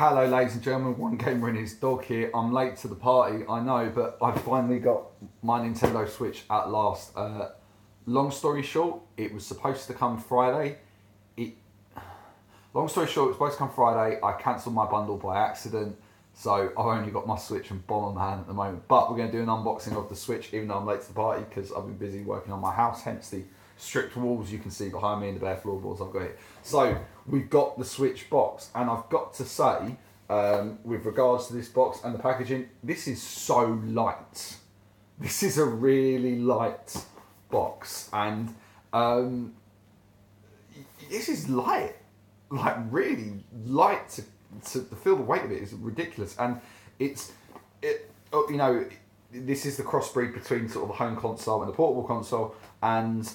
Hello ladies and gentlemen, One Gamer and his dog here. I'm late to the party, I know, but I've finally got my Nintendo Switch at last. Long story short, it was supposed to come Friday. Long story short, it was supposed to come Friday. I cancelled my bundle by accident, so I've only got my Switch and Bon on hand at the moment. But we're going to do an unboxing of the Switch, even though I'm late to the party, because I've been busy working on my house, hence the stripped walls you can see behind me and the bare floorboards I've got here. So we've got the Switch box, and I've got to say, with regards to this box and the packaging, this is so light. This is a really light box, and this is light, like really light to feel the weight of it is ridiculous. And this is the crossbreed between sort of a home console and a portable console, and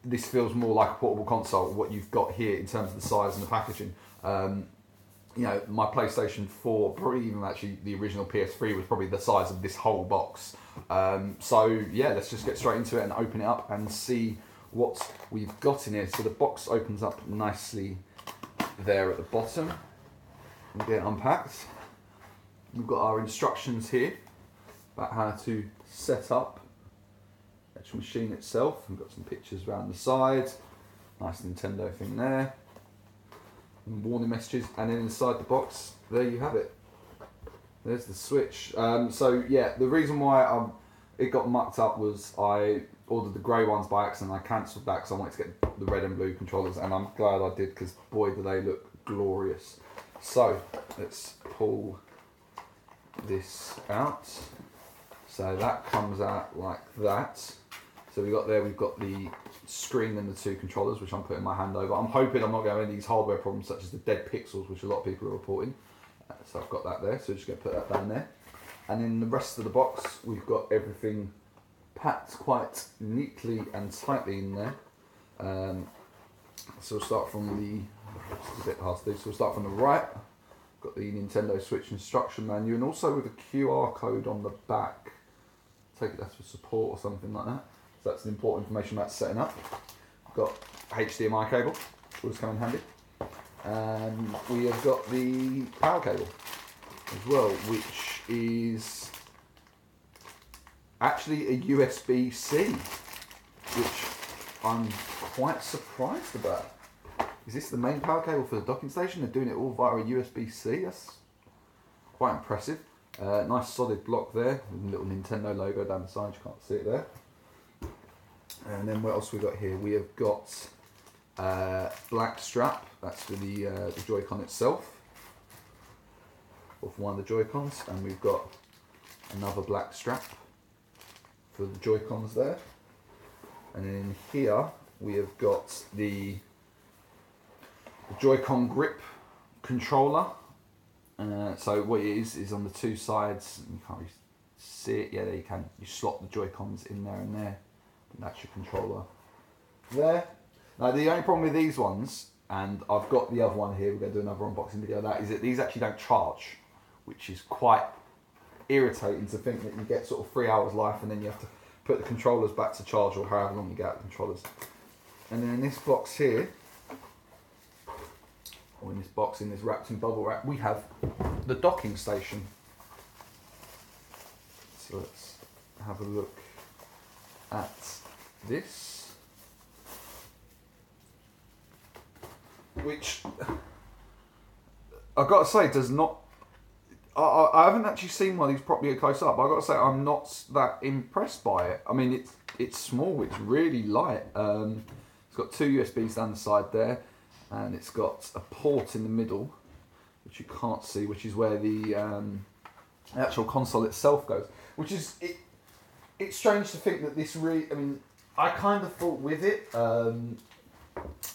this feels more like a portable console, what you've got here in terms of the size and the packaging. My PlayStation 4, probably even actually the original PS3 was probably the size of this whole box. So yeah, let's just get straight into it and open it up and see what we've got in here. So the box opens up nicely there at the bottom and get it unpacked. We've got our instructions here about how to set up the actual machine itself. We've got some pictures around the side, nice Nintendo thing there, and warning messages, and then inside the box, there you have it. There's the Switch. So yeah, the reason why it got mucked up was I ordered the grey ones by accident. I cancelled that because I wanted to get the red and blue controllers, and I'm glad I did, because boy do they look glorious. So let's pull this out. So that comes out like that. So we've got the screen and the two controllers, which I'm putting my hand over. I'm hoping I'm not going to have any of these hardware problems such as the dead pixels, which a lot of people are reporting. So I've got that there, so we're just going to put that down there. And in the rest of the box, we've got everything packed quite neatly and tightly in there. So we'll start from it's a bit hard to do, so we'll start from the right. Got the Nintendo Switch instruction manual, and also with a QR code on the back. Take it that's for support or something like that. So that's the important information about setting up. We've got HDMI cable, which will come in handy. And we have got the power cable as well, which is actually a USB-C, which I'm quite surprised about. Is this the main power cable for the docking station? They're doing it all via a USB-C. That's quite impressive. Nice solid block there with a little Nintendo logo down the side. You can't see it there. And then what else we got here? We have got black strap. That's for the Joy-Con itself, or for one of the Joy-Cons. And we've got another black strap for the Joy-Cons there. And then in here we have got the Joy-Con grip controller. So what it is on the two sides. You can't really see it. Yeah, there you can. You slot the Joy-Cons in there and there. And that's your controller there. Now the only problem with these ones, and I've got the other one here, we're going to do another unboxing video of that, is that these actually don't charge, which is quite irritating to think that you get sort of 3 hours life and then you have to put the controllers back to charge, or however long you get out the controllers. And then in this box here, or in this box, in this wrapped in bubble wrap, we have the docking station. So let's have a look at this, which I've got to say does not, I haven't actually seen one of these properly close up, but I've got to say I'm not that impressed by it. I mean, it's small, it's really light. It's got two USBs down the side there, and it's got a port in the middle, which you can't see, which is where the actual console itself goes. Which is, it's strange to think that this really, I mean, I kind of thought with it,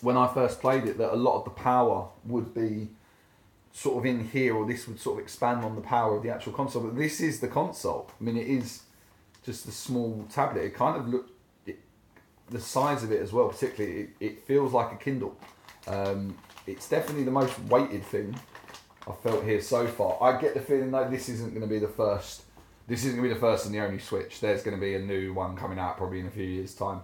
when I first played it, that a lot of the power would be sort of in here, or this would sort of expand on the power of the actual console, but this is the console. I mean, it is just a small tablet. It kind of looked, the size of it as well, particularly, it feels like a Kindle. It's definitely the most weighted thing I've felt here so far. I get the feeling that this isn't going to be the first. This isn't going to be the first and the only Switch. There's going to be a new one coming out probably in a few years' time.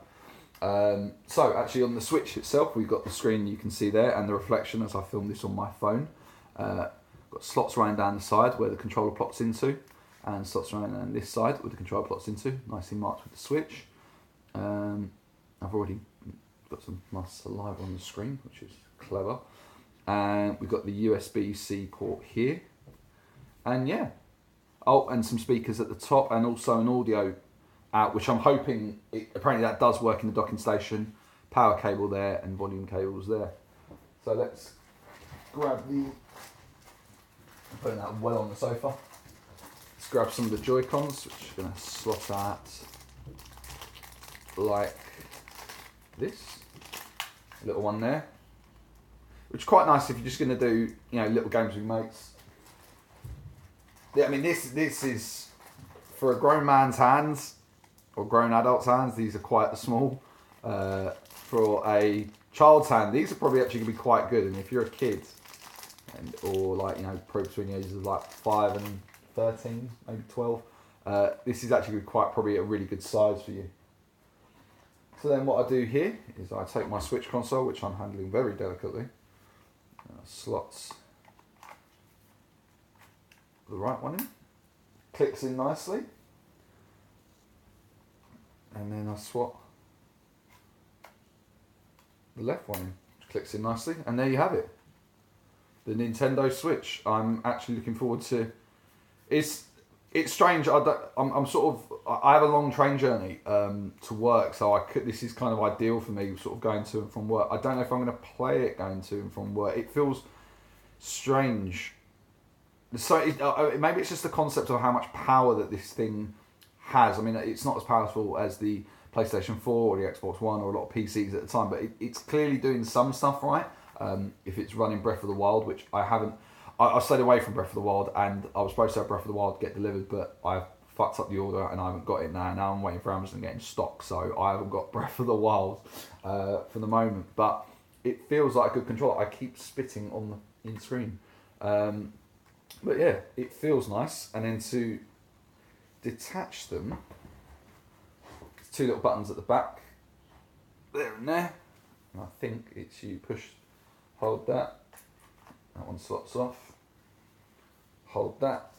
So actually on the Switch itself, we've got the screen you can see there, and the reflection as I filmed this on my phone. Got Got slots running down the side where the controller plots into, and slots running down this side where the controller plots into, nicely marked with the switch. I've already got some nice saliva on the screen, which is clever. And we've got the USB-C port here. And yeah. Oh, and some speakers at the top, and also an audio out, which I'm hoping, apparently that does work in the docking station. Power cable there, and volume cables there. So let's grab I'm putting that well on the sofa. Let's grab some of the Joy-Cons, which are going to slot out like this. A little one there. Which is quite nice if you're just going to do, little games with mates. Yeah, I mean, this is, for a grown man's hands, or grown adult's hands, these are quite small. For a child's hand, these are probably actually going to be quite good. And if you're a kid, or probably between the ages of 5 and 13, maybe 12, this is actually probably a really good size for you. So then what I do here is I take my Switch console, which I'm handling very delicately, slots the right one in, clicks in nicely, and then I swap the left one in, which clicks in nicely, and there you have it. The Nintendo Switch. I'm actually looking forward to. It's strange. I have a long train journey to work, so this is kind of ideal for me, sort of going to and from work. I don't know if I'm going to play it going to and from work. It feels strange. So maybe it's just the concept of how much power that this thing has. I mean, it's not as powerful as the PlayStation 4 or the Xbox One or a lot of PCs at the time, but it's clearly doing some stuff right. If it's running Breath of the Wild, which I haven't. I stayed away from Breath of the Wild, and I was supposed to have Breath of the Wild get delivered, but I fucked up the order and I haven't got it now. Now I'm waiting for Amazon to get in stock, so I haven't got Breath of the Wild for the moment. But it feels like a good controller. I keep spitting on the in-screen. But yeah, it feels nice. And then to detach them, there's 2 little buttons at the back, there and there. And I think it's you hold that one slots off, hold that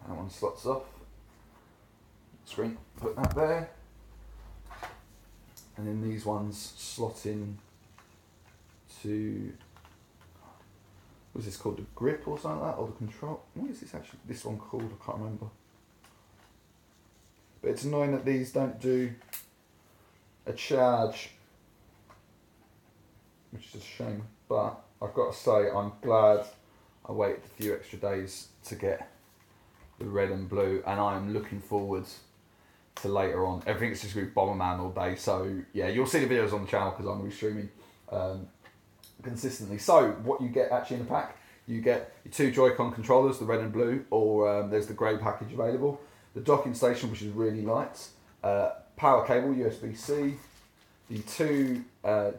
one slots off, screen, put that there, and then these ones slot in to, what's this called, the grip or something like that, or the control. What is this one called? I can't remember. But it's annoying that these don't do a charge, which is a shame. But I've got to say, I'm glad I waited a few extra days to get the red and blue, and I'm looking forward to later on. Everything's just going to be Bomberman all day, so yeah, you'll see the videos on the channel because I'm going to be streaming consistently. So what you get actually in the pack, you get your 2 Joy-Con controllers, the red and blue, or there's the grey package available. The docking station, which is really light, power cable, USB-C, the 2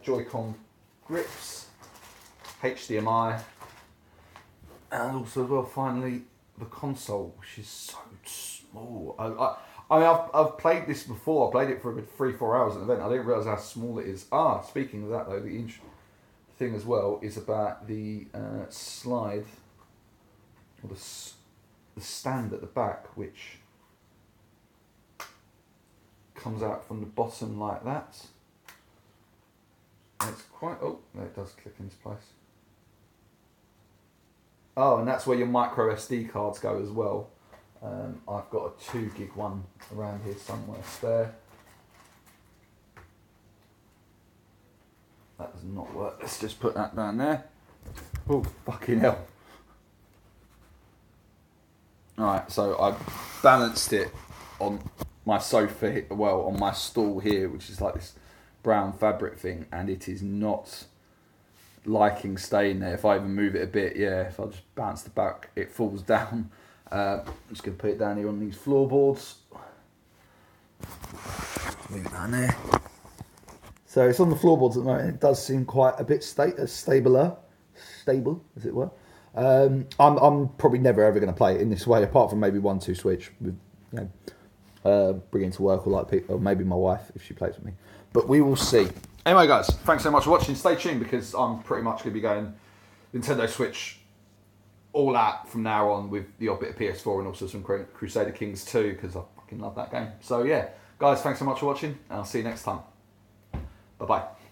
Joy-Con grips, HDMI, and also as well, finally, the console, which is so small. I mean, I've played this before. I played it for a good 3-4 hours at an event. I didn't realise how small it is. Speaking of that though, the thing as well is about the slide, or the stand at the back, which comes out from the bottom like that. And it's quite, there it does click into place. Oh, and that's where your micro SD cards go as well. I've got a 2 gig one around here somewhere spare. That does not work. Let's just put that down there. Oh, fucking hell. Alright, so I balanced it on my sofa, on my stool here, which is like this brown fabric thing, and it is not liking staying there. If I even move it a bit, if I just bounce the back, it falls down. I'm just going to put it down here on these floorboards. Move it down there. So it's on the floorboards at the moment. It does seem quite a bit stable as it were. I'm probably never ever going to play it in this way, apart from maybe 1-2 Switch with bring it to work, or maybe my wife if she plays with me. But we will see. Anyway, guys, thanks so much for watching. Stay tuned because I'm pretty much going to be going Nintendo Switch all out from now on with the odd bit of PS4 and also some Crusader Kings 2 because I fucking love that game. So yeah, guys, thanks so much for watching, and I'll see you next time. Bye bye.